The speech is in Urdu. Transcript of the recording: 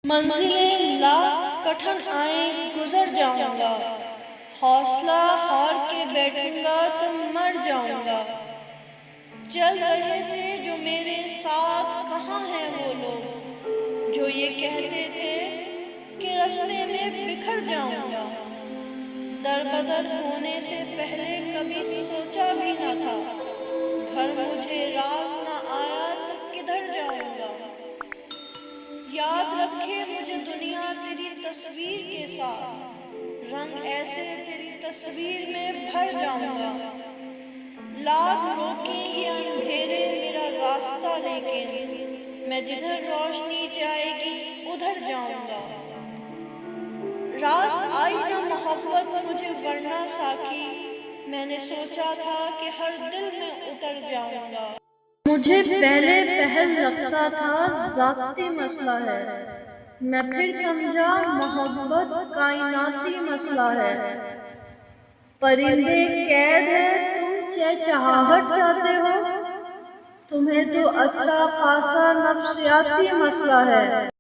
منزلیں لاکھ کٹھن آئیں گزر جاؤں گا، حوصلہ ہار کے بیٹھوں گا تو مر جاؤں گا۔ چل رہے تھے جو میرے ساتھ، کہاں ہیں وہ لوگ جو یہ کہتے تھے کہ رستے میں بکھر جاؤں گا۔ در بدر ہونے سے پہلے کبھی سوچا بھی نہ تھا، گھر مجھے راس نہ آیا تو کدھر جاؤں گا۔ یاد رکھے مجھے دنیا تیری تصویر کے ساتھ، رنگ ایسے تیری تصویر میں بھر جاؤں گا۔ لاکھ روکیں یہ اندھیرے میرا راستہ، لیکن میں جدھر روشنی جائے گی ادھر جاؤں گا۔ راس آئی نہ محبت مجھے ورنہ ساکی، میں نے سوچا تھا کہ ہر دل میں اتر جاؤں گا۔ مجھے پہلے پہل لگتا تھا ذاتی مسئلہ ہے، میں پھر سمجھا محبت کائناتی مسئلہ ہے۔ پرندے قید ہے، تم چہچہاہٹ چاہتے ہو، تمہیں تو اچھا خاصا نفسیاتی مسئلہ ہے۔